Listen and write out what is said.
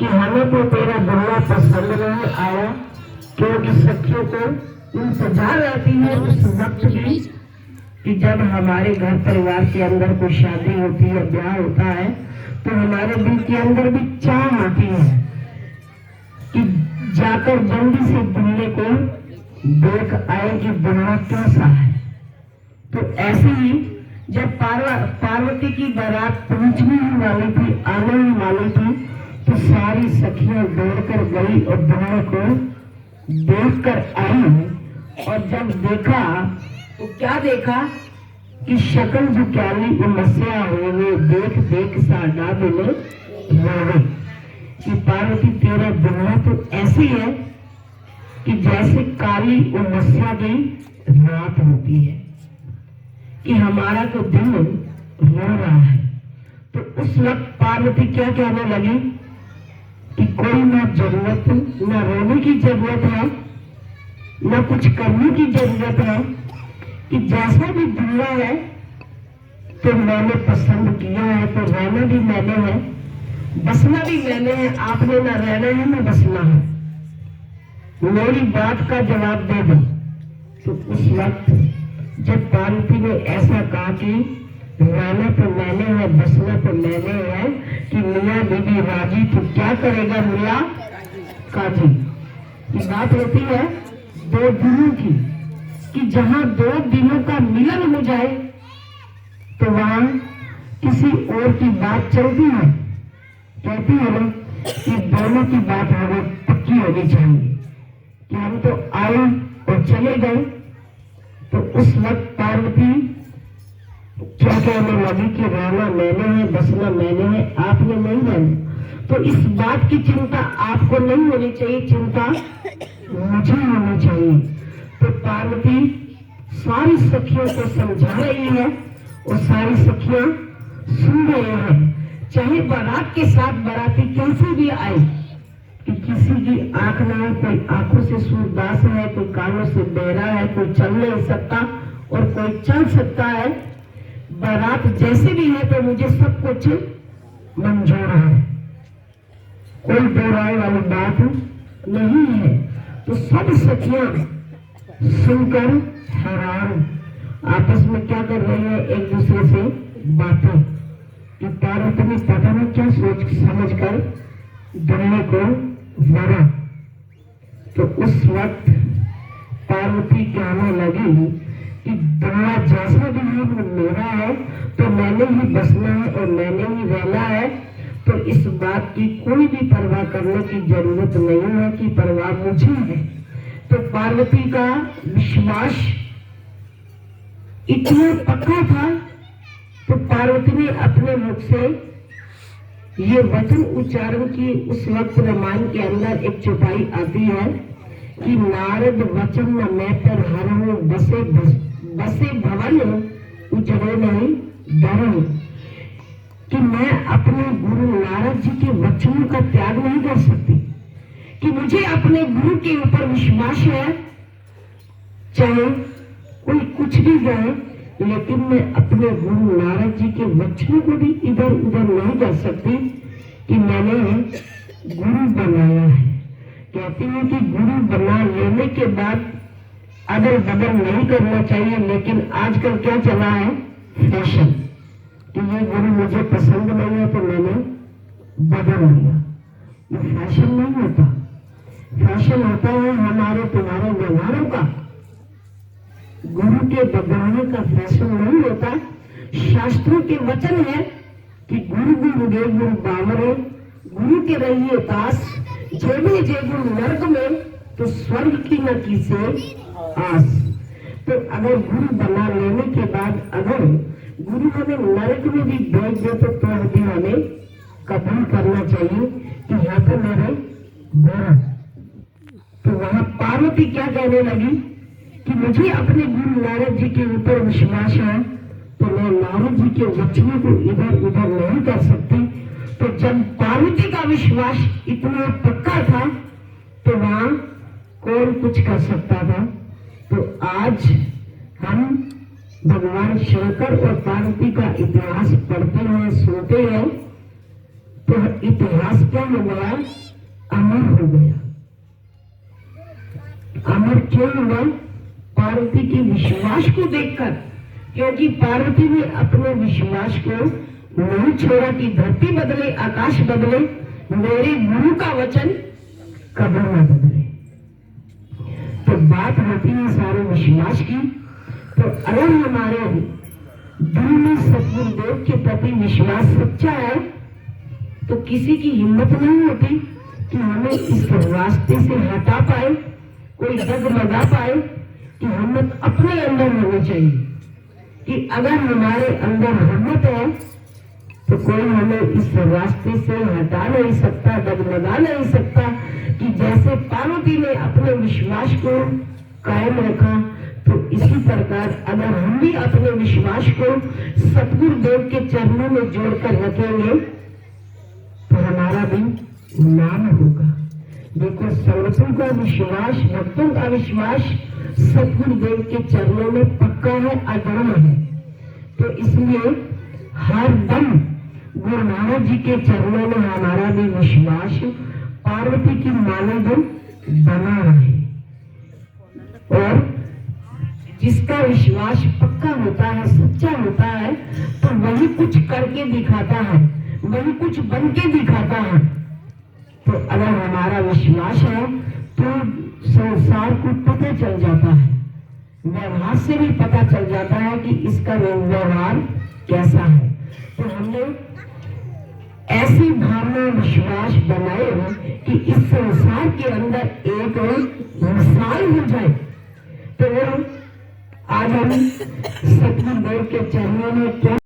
कि हमें तो तेरा दुल्हा पसंद नहीं आया, क्योंकि सखियों को इंतजार रहती है उस वक्त की कि जब हमारे घर परिवार के अंदर कोई शादी होती है, ब्याह होता है, तो हमारे दिल के अंदर भी चाह आती है कि जाकर जल्दी से दुल्हे को देख आए कि दुल्हा कैसा है। तो ऐसे ही जब पार्वती की बारात पहुंचने ही वाली थी, आने ही वाली थी, तो सारी सखियां दौड़कर गई और दुल्हे को देखकर आई। और जब देखा तो क्या देखा कि शक्ल झुकाली मस्या हुए देख देख साडा दिले रोवे कि पार्वती तेरा दुल्हा तो ऐसी है कि जैसे काली मस्या की रात होती है, कि हमारा तो दिल रो रहा है। तो उस वक्त पार्वती क्या कहने लगी कि कोई ना जरूरत, ना रोने की जरूरत है, ना कुछ करने की जरूरत है, कि जैसा भी दुल्हा है तो मैंने पसंद किया है, तो रहना भी मैंने है, बसना भी मैंने है। आपने ना रहना है ना बसना है, मेरी बात का जवाब दे दो। तो उस वक्त जब पार्वती ने ऐसा कहा कि रहना तो मैंने है, बसना तो मैंने है, कि मियाँ बीबी राजी, तो क्या करेगा मियाँ काजी। ये बात होती है दो दिनों की, कि जहां दो दिनों का मिलन हो जाए तो वहां किसी और की बात चलती है। कहती है ना कि दोनों की बात हमें पक्की होनी चाहिए, कि हम तो आए और चले गए। तो उस वक्त पार्वती क्या कहने लगी कि रहना मैंने है, बसना मैंने है, आपने नहीं रहना। तो इस बात की चिंता आपको नहीं होनी चाहिए, चिंता मुझे होनी चाहिए। तो पार्वती सारी सखियों को समझा रही है और सारी सखियां सुन रही हैं। चाहे बारात के साथ बाराती कैसे भी आए, कि किसी की आंख ना है, कोई आंखों से सूरदास है, कोई कानों से बहरा है, कोई चल नहीं सकता और कोई चल सकता है। बारात जैसे भी है तो मुझे सब कुछ मंजूर है, कोई दो राय वाली बात नहीं है। तो सब सखियां सुनकर हैरान आपस में क्या कर रही है, एक दूसरे से बातें, कि पार्वती ने पता नहीं क्या सोच समझ कर दुल्हे को मरा। तो उस वक्त पार्वती कहने लगी कि दुल्हा जैसा भी है वो मेरा है, तो मैंने ही बसना है और मैंने ही रहना है। तो इस बात की कोई भी परवाह करने की जरूरत नहीं है, कि परवाह मुझे है। तो पार्वती का विश्वास इतना पक्का था, तो पार्वती ने अपने मुख से ये वचन उच्चारण की। उस वक्त रामायण के अंदर एक चौपाई आती है कि नारद वचन न मैं पर हरहूं, बसे भवन उजड़े नहीं डरो, कि मैं अपने गुरु नारद जी के वचनों का त्याग नहीं कर सकती, कि मुझे अपने गुरु के ऊपर विश्वास है, चाहे कोई कुछ भी कहे, लेकिन मैं अपने गुरु नारद जी के वचनों को भी इधर उधर नहीं कर सकती, कि मैंने गुरु बनाया है। कहती हूँ कि गुरु बना लेने के बाद अदल बदल नहीं करना चाहिए, लेकिन आजकल क्या चला है, फैशन, कि ये गुरु मुझे पसंद नहीं है तो मैंने बदल लिया। ये फैशन नहीं होता, फैशन होता है हमारे तुम्हारे व्यवहारों का, गुरु के बदलने का फैशन नहीं होता। शास्त्रों के वचन है कि गुरु गुरु गे गुरु बावरे, गुरु के रहिए पास, जेबे जे गुरु नर्क में, तो स्वर्ग की न किसे आस। तो अगर गुरु बना लेने के बाद अगर गुरु हमें नरक में भी भेज दे तो भी हमें कबूल करना चाहिए कि यहाँ पर मेरे गुरु। तो वहां पार्वती क्या कहने लगी कि मुझे अपने गुरु नारद जी के ऊपर विश्वास है, तो मैं नारद जी के वचनों को इधर उधर नहीं कर सकती। तो जब पार्वती का विश्वास इतना पक्का था तो वहां कौन कुछ कर सकता था। तो आज हम भगवान शंकर और पार्वती का इतिहास पढ़ते हैं, सुनते हैं, तो इतिहास क्या हो गया? अमर हो गया। अमर क्यों हुआ? पार्वती के विश्वास को देखकर, क्योंकि पार्वती ने अपने विश्वास को नहीं छोड़ा कि धरती बदले, आकाश बदले, मेरे गुरु का वचन कभी न बदले। तो बात होती है सारे विश्वास की। तो अगर हमारे दिल में सतगुरुदेव के प्रति विश्वास सच्चा है तो किसी की हिम्मत नहीं होती कि हमें इस रास्ते से हटा पाए, कोई डगमगा पाए। कि हिम्मत अपने अंदर होनी चाहिए कि अगर हमारे अंदर हिम्मत है तो कोई हमें इस रास्ते से हटा नहीं सकता, डगमगा नहीं सकता। कि जैसे पार्वती ने अपने विश्वास को कायम रखा, तो इसी प्रकार अगर हम भी अपने विश्वास को सतगुरुदेव के चरणों में जोड़कर रखेंगे तो हमारा भी नाम होगा। देखो, संगतों का विश्वास, भक्तों का विश्वास सतगुरुदेव के चरणों में पक्का है, अटल है। तो इसलिए हर दम गुरु नानक जी के चरणों में हमारा भी विश्वास पार्वती की मानव बना रहे। और जिसका विश्वास पक्का होता है, सच्चा होता है, तो वही कुछ करके दिखाता है, वही कुछ बन के दिखाता है। तो अगर हमारा विश्वास है तो संसार को पता चल जाता है, व्यवहार से भी पता चल जाता है कि इसका व्यवहार कैसा है। तो हमने ऐसी भावना, विश्वास बनाए हो कि इस संसार के अंदर एक मिसाल हो जाए। तो आज हम सतगुरुदेव के चरणों में क्या